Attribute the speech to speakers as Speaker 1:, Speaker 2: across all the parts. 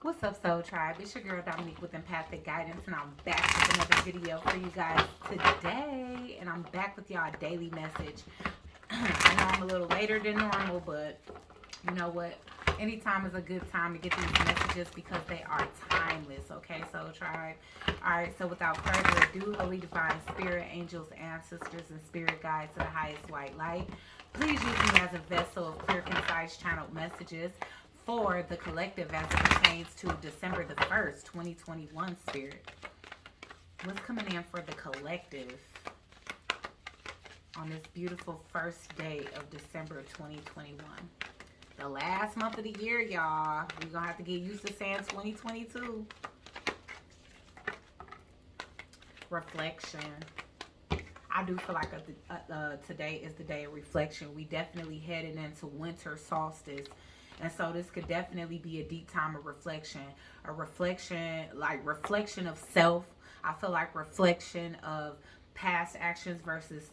Speaker 1: What's up, Soul Tribe? It's your girl Dominique with Empathic Guidance, and I'm back with another video for you guys today. And I'm back with y'all daily message. I know I'm a little later than normal, but you know what? Anytime is a good time to get these messages because they are timeless, okay, Soul Tribe? Alright, so without further ado, Holy Divine Spirit, angels, ancestors, and spirit guides to the highest white light, please use me as a vessel of clear, concise, channeled messages for the collective as it pertains to December the 1st, 2021, Spirit. What's coming in for the collective on this beautiful first day of December 2021? The last month of the year, y'all. We're going to have to get used to saying 2022. Reflection. I do feel like today is the day of reflection. We definitely heading into winter solstice. And so this could definitely be a deep time of reflection. A reflection, like reflection of self. I feel like reflection of past actions versus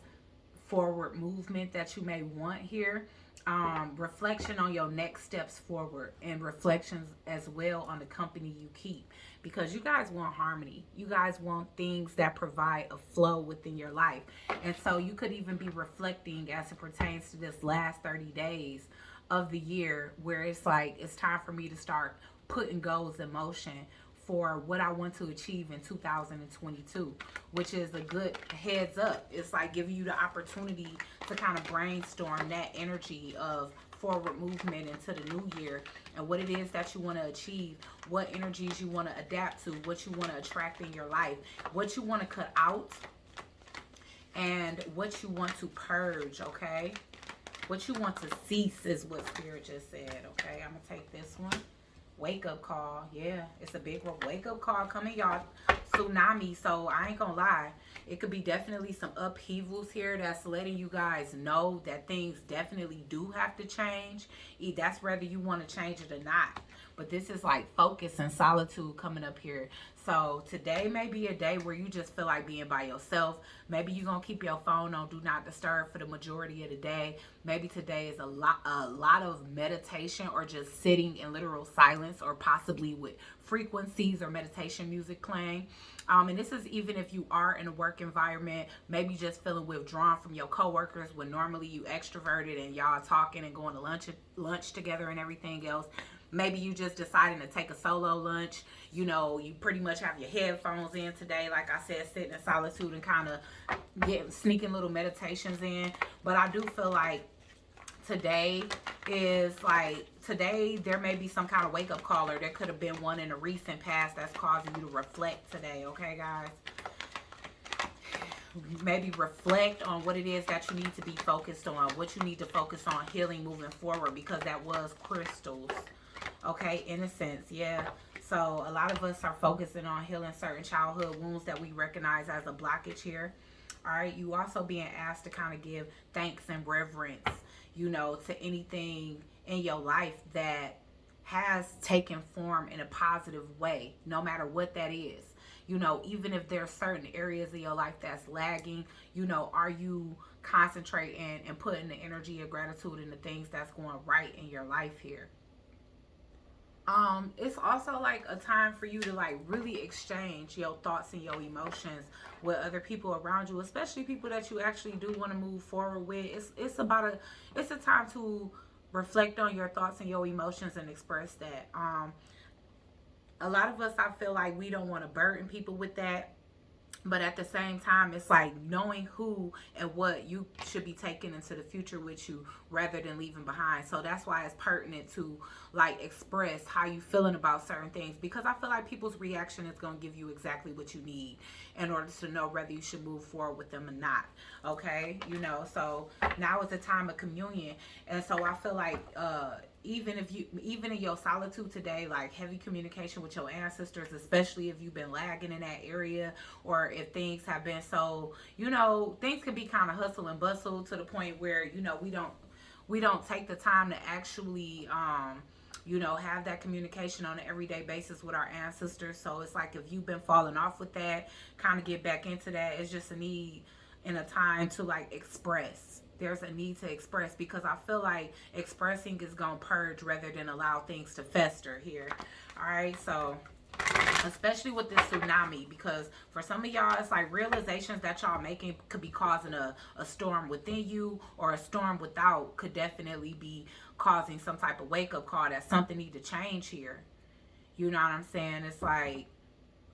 Speaker 1: forward movement that you may want here. Reflection on your next steps forward, and reflections as well on the company you keep, because you guys want harmony. You guys want things that provide a flow within your life. And so you could even be reflecting as it pertains to this last 30 days of the year, where it's like it's time for me to start putting goals in motion for what I want to achieve in 2022, which is a good heads up. It's like giving you the opportunity to kind of brainstorm that energy of forward movement into the new year and what it is that you want to achieve, what energies you want to adapt to, what you want to attract in your life, what you want to cut out, and what you want to purge, okay? What you want to cease is what Spirit just said, okay? I'm going to take this one. Wake up call. Yeah, it's a big wake up call coming, y'all. Tsunami. So I ain't gonna lie, it could be definitely some upheavals here that's letting you guys know that things definitely do have to change. That's whether you want to change it or not. But this is like focus and solitude coming up here. So today may be a day where you just feel like being by yourself. Maybe you're gonna keep your phone on do not disturb for the majority of the day. Maybe today is a lot of meditation, or just sitting in literal silence, or possibly with frequencies or meditation music playing. And this is even if you are in a work environment, maybe just feeling withdrawn from your coworkers when normally you extroverted and y'all talking and going to lunch together and everything else. Maybe you just deciding to take a solo lunch. You know, you pretty much have your headphones in today, like I said, sitting in solitude and kind of sneaking little meditations in. But I do feel like today there may be some kind of wake up call, or there could have been one in the recent past that's causing you to reflect today, okay, guys? Maybe reflect on what it is that you need to be focused on, what you need to focus on healing moving forward, because that was crystals. Okay, innocence, yeah. So a lot of us are focusing on healing certain childhood wounds that we recognize as a blockage here. All right, you also being asked to kind of give thanks and reverence, you know, to anything in your life that has taken form in a positive way, no matter what that is. You know, even if there's certain areas of your life that's lagging, you know, are you concentrating and putting the energy of gratitude in the things that's going right in your life here? It's also like a time for you to like really exchange your thoughts and your emotions with other people around you, especially people that you actually do want to move forward with. It's a time to reflect on your thoughts and your emotions and express that. A lot of us, I feel like we don't want to burden people with that, but at the same time, it's like knowing who and what you should be taking into the future with you rather than leaving behind. So that's why it's pertinent to like express how you feeling about certain things, because I feel like people's reaction is going to give you exactly what you need in order to know whether you should move forward with them or not. Okay, you know, so now is the time of communion. And so I feel like even in your solitude today, like heavy communication with your ancestors, especially if you've been lagging in that area, or if things have been so, you know, things can be kind of hustle and bustle to the point where, you know, we don't take the time to actually you know, have that communication on an everyday basis with our ancestors. So it's like if you've been falling off with that, kind of get back into that. It's just a need and a time to like express. There's a need to express, because I feel like expressing is going to purge rather than allow things to fester here. All right, so especially with this tsunami, because for some of y'all, it's like realizations that y'all making could be causing a storm within you, or a storm without could definitely be causing some type of wake-up call that something need to change here. You know what I'm saying? It's like,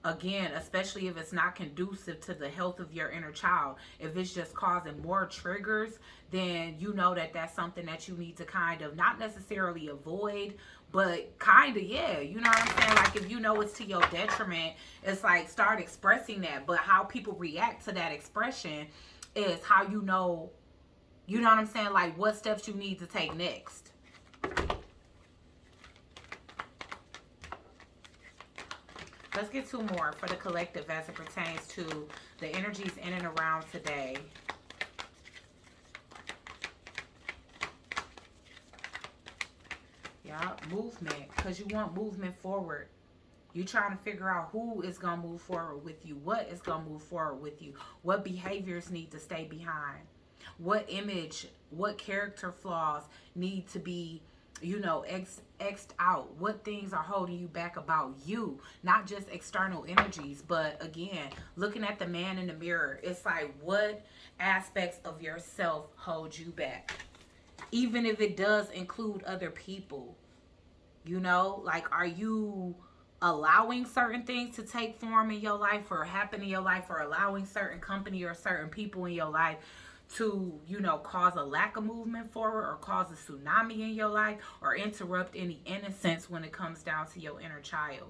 Speaker 1: again, especially if it's not conducive to the health of your inner child, if it's just causing more triggers, then you know that that's something that you need to kind of not necessarily avoid, but kind of, yeah, you know what I'm saying? Like, if you know it's to your detriment, it's like, start expressing that. But how people react to that expression is how you know what I'm saying? Like, what steps you need to take next. Let's get two more for the collective as it pertains to the energies in and around today. Yeah, movement, because you want movement forward. You're trying to figure out who is going to move forward with you, what is going to move forward with you, what behaviors need to stay behind, what image, what character flaws need to be, you know, x'd out, what things are holding you back about you, not just external energies, but again, looking at the man in the mirror, it's like, what aspects of yourself hold you back, even if it does include other people. You know, like, are you allowing certain things to take form in your life or happen in your life, or allowing certain company or certain people in your life to, you know, cause a lack of movement forward, or cause a tsunami in your life, or interrupt any innocence when it comes down to your inner child?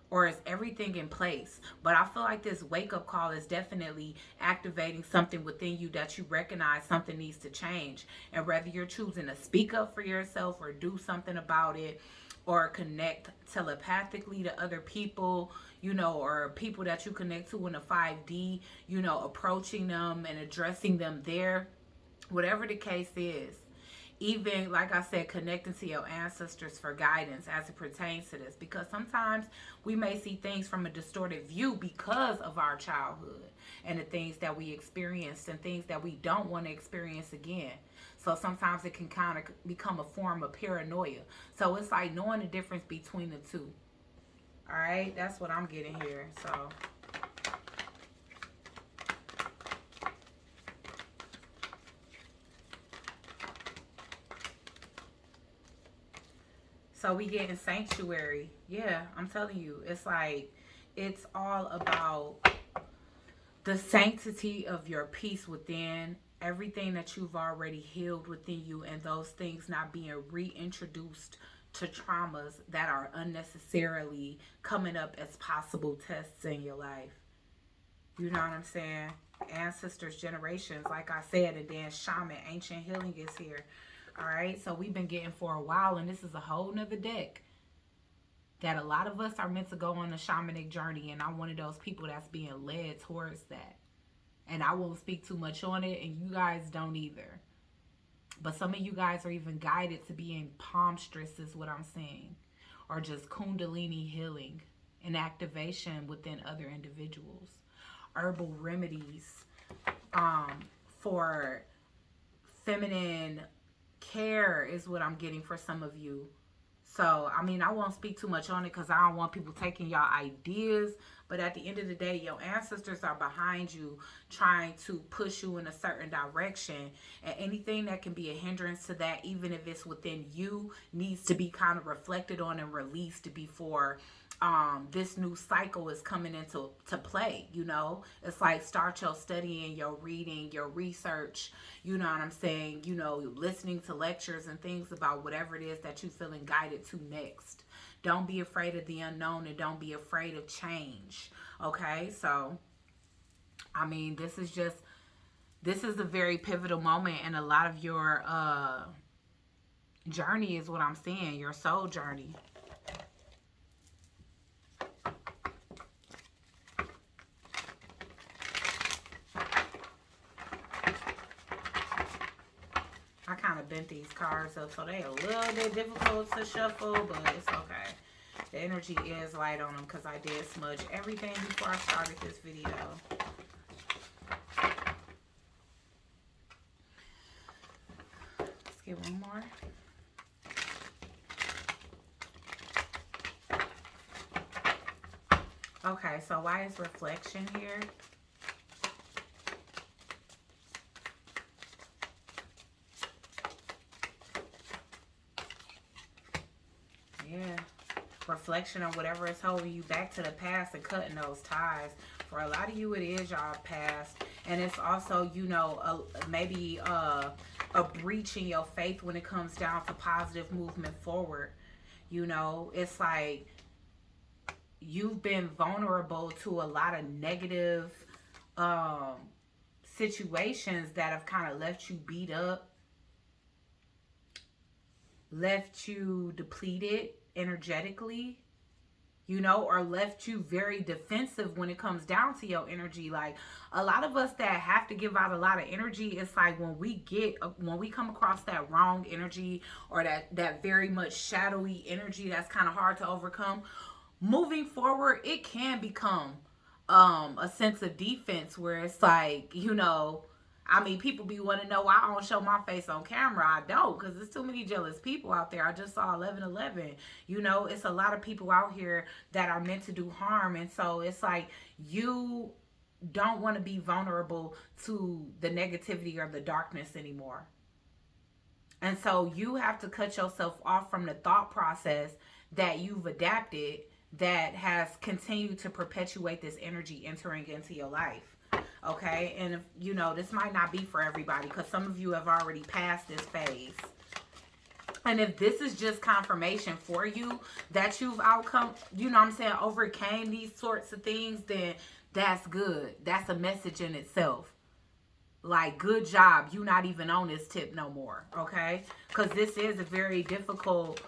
Speaker 1: Or is everything in place? But I feel like this wake-up call is definitely activating something within you that you recognize something needs to change. And whether you're choosing to speak up for yourself, or do something about it, or connect telepathically to other people, you know, or people that you connect to in the 5D, you know, approaching them and addressing them there, whatever the case is. Even, like I said, connecting to your ancestors for guidance as it pertains to this. Because sometimes we may see things from a distorted view because of our childhood and the things that we experienced and things that we don't want to experience again. So sometimes it can kind of become a form of paranoia. So it's like knowing the difference between the two. All right, that's what I'm getting here. So we get in sanctuary. Yeah, I'm telling you, it's like, it's all about the sanctity of your peace within, everything that you've already healed within you, and those things not being reintroduced to traumas that are unnecessarily coming up as possible tests in your life. You know what I'm saying? Ancestors, generations, like I said, and then shaman, ancient healing is here. All right, so we've been getting for a while, and this is a whole nother deck that a lot of us are meant to go on a shamanic journey, and I'm one of those people that's being led towards that. And I won't speak too much on it, and you guys don't either. But some of you guys are even guided to be in palmstress, is what I'm saying, or just kundalini healing and activation within other individuals. Herbal remedies for feminine care is what I'm getting for some of you. So, I mean, I won't speak too much on it because I don't want people taking y'all ideas. But at the end of the day, your ancestors are behind you, trying to push you in a certain direction. And anything that can be a hindrance to that, even if it's within you, needs to be kind of reflected on and released before this new cycle is coming into play. You know, it's like, start your studying, your reading, your research, you know what I'm saying, you know, listening to lectures and things about whatever it is that you're feeling guided to next. Don't be afraid of the unknown, and don't be afraid of change. Okay, so I mean, this is a very pivotal moment in a lot of your journey, is what I'm saying, your soul journey. I kind of bent these cards up, so they're a little bit difficult to shuffle, but it's okay. The energy is light on them because I did smudge everything before I started this video. Okay, so why is reflection here? Yeah. Reflection on whatever is holding you back to the past and cutting those ties. For a lot of you, it is y'all past. And it's also, you know, maybe a breach in your faith when it comes down to positive movement forward. You know, it's like you've been vulnerable to a lot of negative um, situations that have kind of left you beat up, left you depleted energetically, you know, or left you very defensive when it comes down to your energy. Like a lot of us that have to give out a lot of energy, it's like when we come across that wrong energy or that very much shadowy energy that's kind of hard to overcome, moving forward, it can become a sense of defense where it's like, you know, I mean, people be want to know why I don't show my face on camera. I don't, because there's too many jealous people out there. I just saw 11/11. You know, it's a lot of people out here that are meant to do harm. And so it's like you don't want to be vulnerable to the negativity or the darkness anymore. And so you have to cut yourself off from the thought process that you've adapted that has continued to perpetuate this energy entering into your life. Okay, and if, you know, this might not be for everybody because some of you have already passed this phase. And if this is just confirmation for you that you've outcome, you know what I'm saying, overcame these sorts of things, then that's good. That's a message in itself. Like, good job. You not even on this tip no more, okay? Because this is a very difficult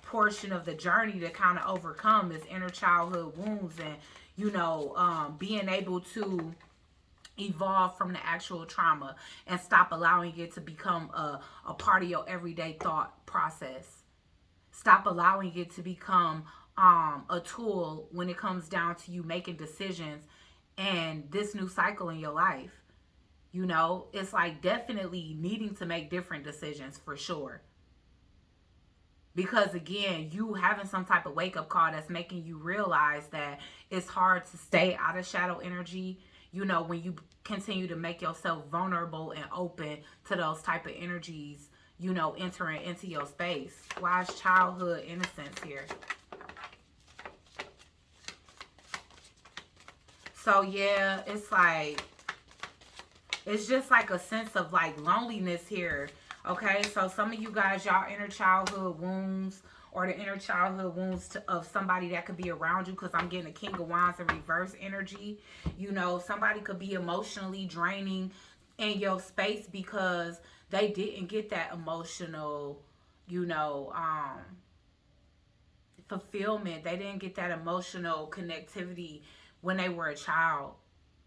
Speaker 1: portion of the journey to kind of overcome this inner childhood wounds and, you know, being able to evolve from the actual trauma and stop allowing it to become a part of your everyday thought process. Stop allowing it to become a tool when it comes down to you making decisions and this new cycle in your life. You know, it's like definitely needing to make different decisions for sure. Because again, you having some type of wake up call that's making you realize that it's hard to stay out of shadow energy, you know, when you continue to make yourself vulnerable and open to those type of energies, you know, entering into your space. Why is childhood innocence here? So yeah, it's just like a sense of like loneliness here. Okay, so some of you guys, y'all inner childhood wounds or the inner childhood wounds of somebody that could be around you, because I'm getting a King of Wands in reverse energy. You know, somebody could be emotionally draining in your space because they didn't get that emotional, you know, fulfillment. They didn't get that emotional connectivity when they were a child.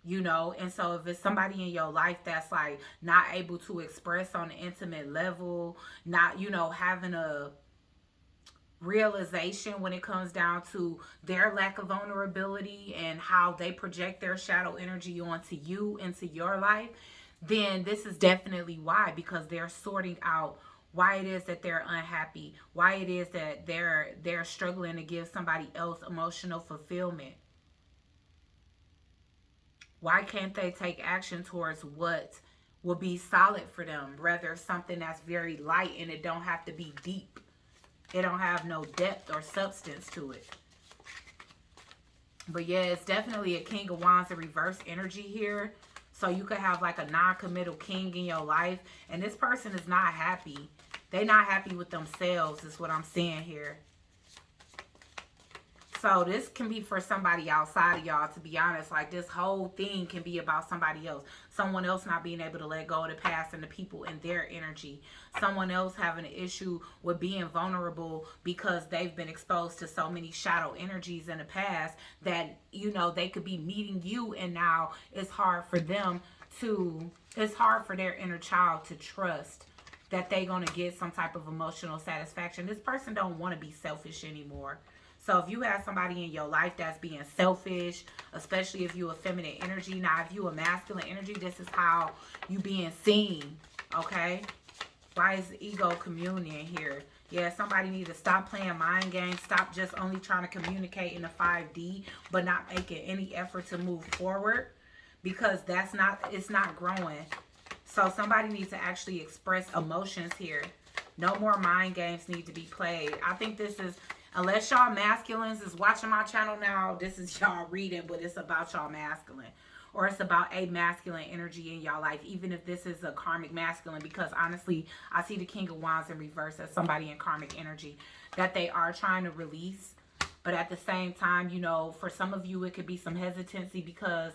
Speaker 1: You know, and so if it's somebody in your life that's like not able to express on an intimate level, not, you know, having a realization when it comes down to their lack of vulnerability and how they project their shadow energy onto you, into your life, then this is definitely why, because they're sorting out why it is that they're unhappy, why it is that they're struggling to give somebody else emotional fulfillment. Why can't they take action towards what will be solid for them? Rather something that's very light and it don't have to be deep. It don't have no depth or substance to it. But yeah, it's definitely a King of Wands in reverse energy here. So you could have like a non-committal king in your life. And this person is not happy. They're not happy with themselves is what I'm seeing here. So this can be for somebody outside of y'all, to be honest. Like this whole thing can be about somebody else. Someone else not being able to let go of the past and the people in their energy. Someone else having an issue with being vulnerable because they've been exposed to so many shadow energies in the past that, you know, they could be meeting you and now it's hard for them to, it's hard for their inner child to trust that they're going to get some type of emotional satisfaction. This person don't want to be selfish anymore. So if you have somebody in your life that's being selfish, especially if you a feminine energy, now if you a masculine energy, this is how you being seen, okay? Why is the ego communion here? Yeah, somebody needs to stop playing mind games. Stop just only trying to communicate in the 5D, but not making any effort to move forward, because it's not growing. So somebody needs to actually express emotions here. No more mind games need to be played. I think this is, unless y'all masculines is watching my channel now, this is y'all reading, but it's about y'all masculine. Or it's about a masculine energy in y'all life, even if this is a karmic masculine, because honestly, I see the King of Wands in reverse as somebody in karmic energy that they are trying to release. But at the same time, you know, for some of you, it could be some hesitancy, because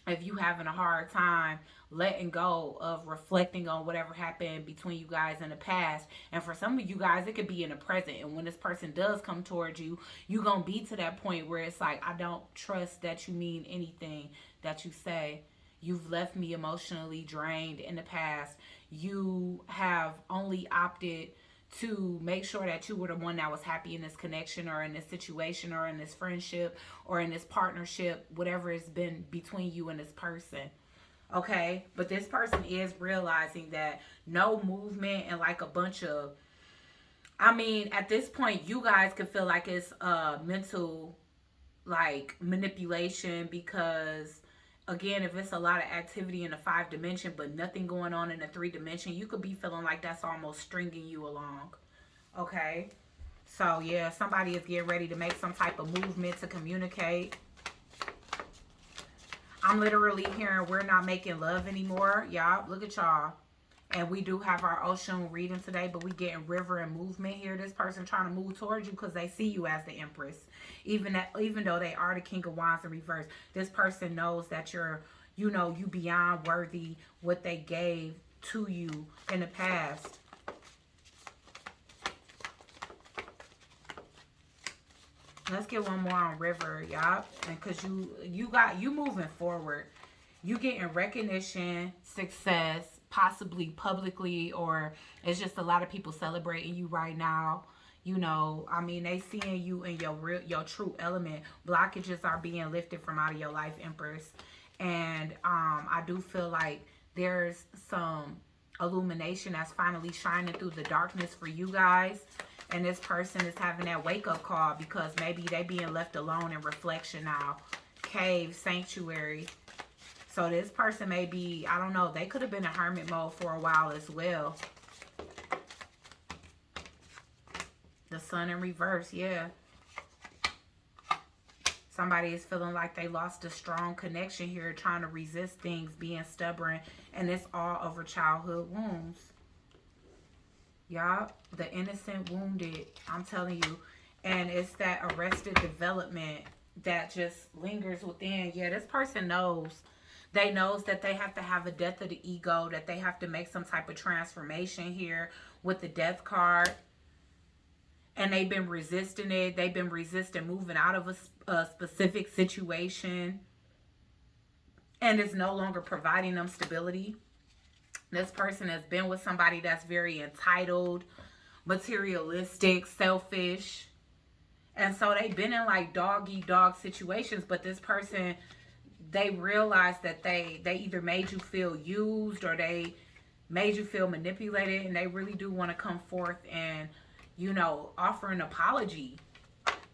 Speaker 1: if you having a hard time letting go of reflecting on whatever happened between you guys in the past, and for some of you guys it could be in the present, and when this person does come towards you, you gonna be to that point where it's like, I don't trust that you mean anything that you say. You've left me emotionally drained in the past. You have only opted to make sure that you were the one that was happy in this connection, or in this situation, or in this friendship, or in this partnership, whatever it's been between you and this person. Okay, but this person is realizing that no movement and like a bunch of, I mean, at this point you guys could feel like it's mental like manipulation, because again, if it's a lot of activity in the 5 dimension but nothing going on in the 3 dimension, you could be feeling like that's almost stringing you along. Okay, so yeah, somebody is getting ready to make some type of movement to communicate. I'm literally hearing we're not making love anymore. Y'all, look at y'all. And we do have our ocean reading today, but we getting river and movement here. This person trying to move towards you because they see you as the Empress. Even though they are the King of Wands in reverse, this person knows that you're, you know, you beyond worthy what they gave to you in the past. Let's get one more on river, y'all. And because you moving forward. You getting recognition, success, possibly publicly, or it's just a lot of people celebrating you right now. You know, I mean, they seeing you in your true element. Blockages are being lifted from out of your life, Empress. And I do feel like there's some illumination that's finally shining through the darkness for you guys. And this person is having that wake-up call, because maybe they being left alone in reflection now. Cave, sanctuary. So this person may be, I don't know, they could have been in hermit mode for a while as well. The sun in reverse, yeah. Somebody is feeling like they lost a strong connection here, trying to resist things, being stubborn. And it's all over childhood wounds. Y'all, the innocent wounded, I'm telling you. And it's that arrested development that just lingers within. Yeah, this person knows. They knows that they have to have a death of the ego, that they have to make some type of transformation here with the death card. And they've been resisting it. They've been resisting moving out of a specific situation. And it's no longer providing them stability. This person has been with somebody that's very entitled, materialistic, selfish. And so they've been in like dog-eat-dog situations. But this person, they realize that they either made you feel used, or they made you feel manipulated. And they really do want to come forth and, you know, offer an apology.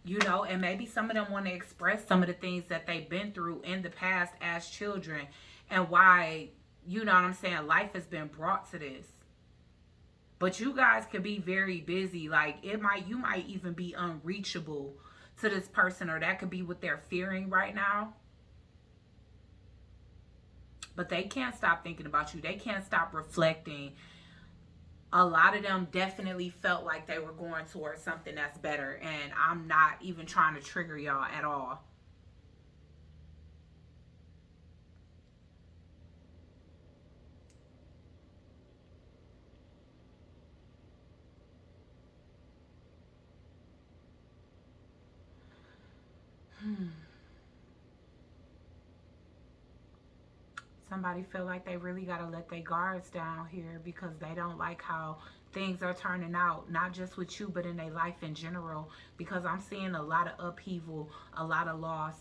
Speaker 1: You know, and maybe some of them want to express some of the things that they've been through in the past as children, and why, you know what I'm saying, life has been brought to this. But you guys could be very busy. Like, you might even be unreachable to this person, or that could be what they're fearing right now. But they can't stop thinking about you. They can't stop reflecting. A lot of them definitely felt like they were going towards something that's better. And I'm not even trying to trigger y'all at all. Somebody feel like they really got to let their guards down here, because they don't like how things are turning out, not just with you, but in their life in general. Because I'm seeing a lot of upheaval, a lot of loss.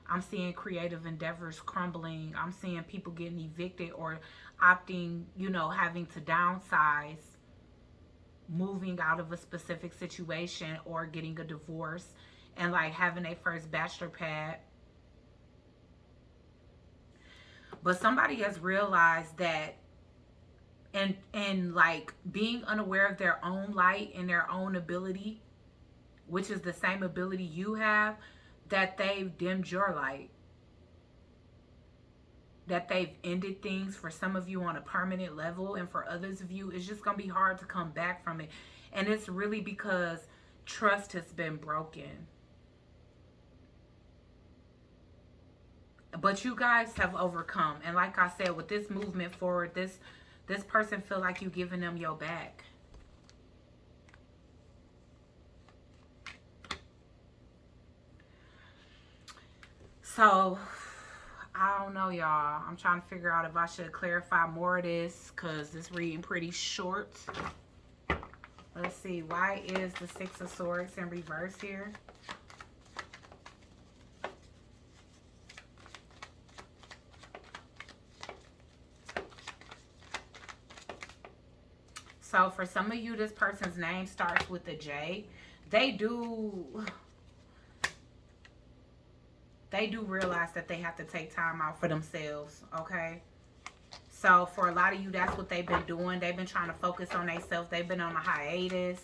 Speaker 1: I'm seeing creative endeavors crumbling. I'm seeing people getting evicted or opting, you know, having to downsize, moving out of a specific situation, or getting a divorce and like having a first bachelor pad. But somebody has realized that, and like being unaware of their own light and their own ability, which is the same ability you have, that they've dimmed your light, that they've ended things for some of you on a permanent level, and for others of you it's just gonna be hard to come back from it. And it's really because trust has been broken. But you guys have overcome, and like I said, with this movement forward, this person feel like you giving them your back. So I don't know, y'all. I'm trying to figure out if I should clarify more of this, because this reading pretty short. Let's see. Why is the Six of Swords in reverse here? So for some of you, this person's name starts with a J. They do realize that they have to take time out for themselves, okay? So for a lot of you, that's what they've been doing. They've been trying to focus on themselves. They've been on a hiatus.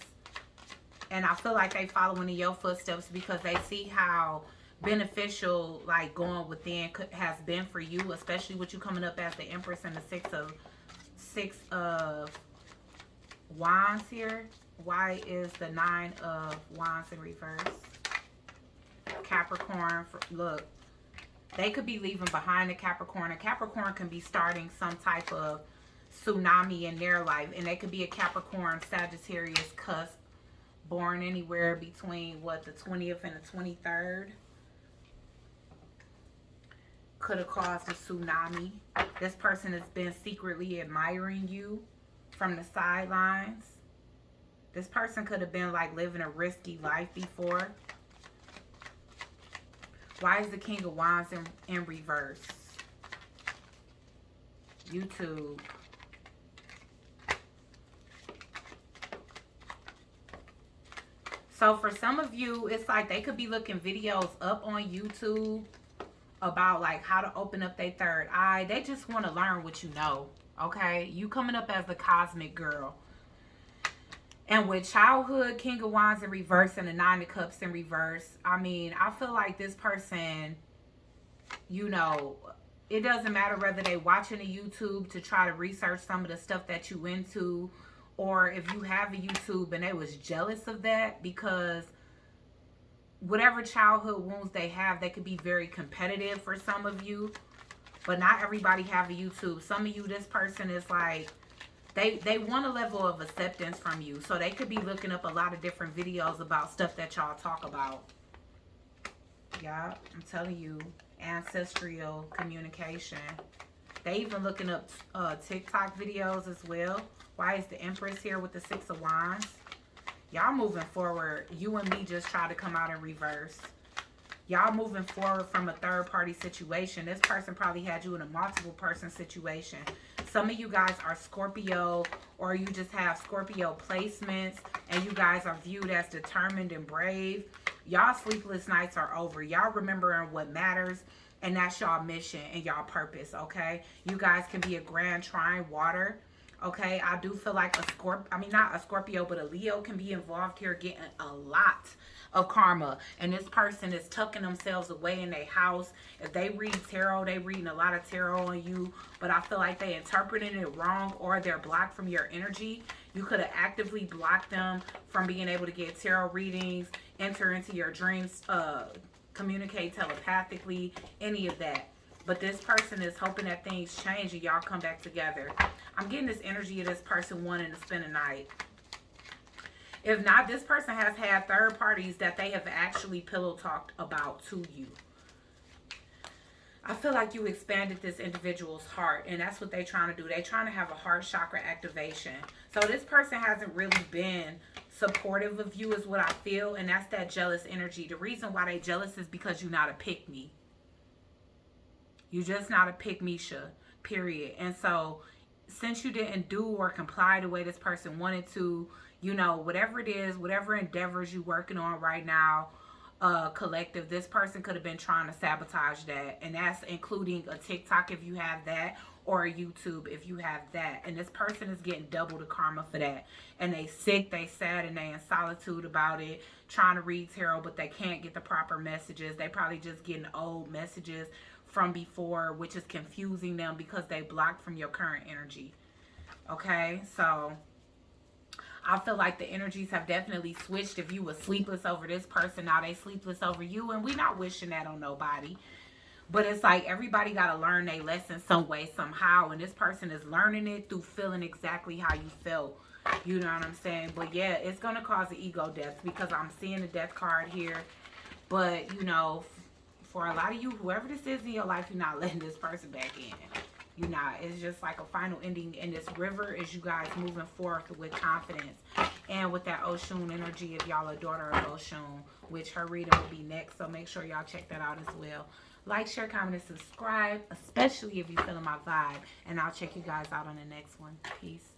Speaker 1: And I feel like they following in your footsteps because they see how beneficial like going within has been for you, especially with you coming up as the Empress and the Six of Wands here. Why is the Nine of Wands in reverse? Capricorn, look, they could be leaving behind a Capricorn. A Capricorn can be starting some type of tsunami in their life, and they could be a Capricorn Sagittarius cusp, born anywhere between what, the 20th and the 23rd. Could have caused a tsunami. This person has been secretly admiring you from the sidelines. This person could have been like living a risky life before. Why is the King of Wands in reverse? YouTube. So for some of you, it's like they could be looking videos up on YouTube about like how to open up their third eye. They just want to learn what you know, okay? You coming up as the cosmic girl. And with childhood, King of Wands in reverse and the Nine of Cups in reverse, I mean, I feel like this person, you know, it doesn't matter whether they watching a YouTube to try to research some of the stuff that you into, or if you have a YouTube and they was jealous of that, because whatever childhood wounds they have, they could be very competitive for some of you, but not everybody have a YouTube. Some of you, this person is like, they want a level of acceptance from you. So they could be looking up a lot of different videos about stuff that y'all talk about. Yeah, I'm telling you, ancestral communication. They even looking up TikTok videos as well. Why is the Empress here with the Six of Wands? Y'all moving forward. You and me just try to come out in reverse. Y'all moving forward from a third party situation. This person probably had you in a multiple person situation. Some of you guys are Scorpio, or you just have Scorpio placements, and you guys are viewed as determined and brave. Y'all sleepless nights are over. Y'all remembering what matters, and that's y'all mission and y'all purpose, okay? You guys can be a grand trine water, okay? I do feel like not a Scorpio, but a Leo can be involved here, getting a lot of karma, and this person is tucking themselves away in their house. If they read tarot, they reading a lot of tarot on you, but I feel like they interpreting it wrong, or they're blocked from your energy. You could have actively blocked them from being able to get tarot readings, enter into your dreams, communicate telepathically, any of that. But this person is hoping that things change and y'all come back together. I'm getting this energy of this person wanting to spend a night. If not, this person has had third parties that they have actually pillow talked about to you. I feel like you expanded this individual's heart, and that's what they're trying to do. They're trying to have a heart chakra activation. So this person hasn't really been supportive of you is what I feel, and that's that jealous energy. The reason why they jealous is because you're not a pick-me. You're just not a pick-me-sha, period. And so, since you didn't do or comply the way this person wanted to, you know, whatever it is, whatever endeavors you working on right now, collective, this person could have been trying to sabotage that. And that's including a TikTok if you have that, or a YouTube if you have that. And this person is getting double the karma for that. And they sick, they sad, and they in solitude about it, trying to read tarot, but they can't get the proper messages. They probably just getting old messages from before, which is confusing them because they blocked from your current energy. Okay, so I feel like the energies have definitely switched. If you were sleepless over this person, now they sleepless over you, and we not wishing that on nobody. But it's like everybody got to learn their lesson some way, somehow, and this person is learning it through feeling exactly how you felt. You know what I'm saying? But yeah, it's gonna cause an ego death because I'm seeing the death card here. But you know, for a lot of you, whoever this is in your life, you're not letting this person back in. You're not. It's just like a final ending. And this river is you guys moving forth with confidence. And with that Oshun energy, if y'all a daughter of Oshun, which her reading will be next. So make sure y'all check that out as well. Like, share, comment, and subscribe, especially if you're feeling my vibe. And I'll check you guys out on the next one. Peace.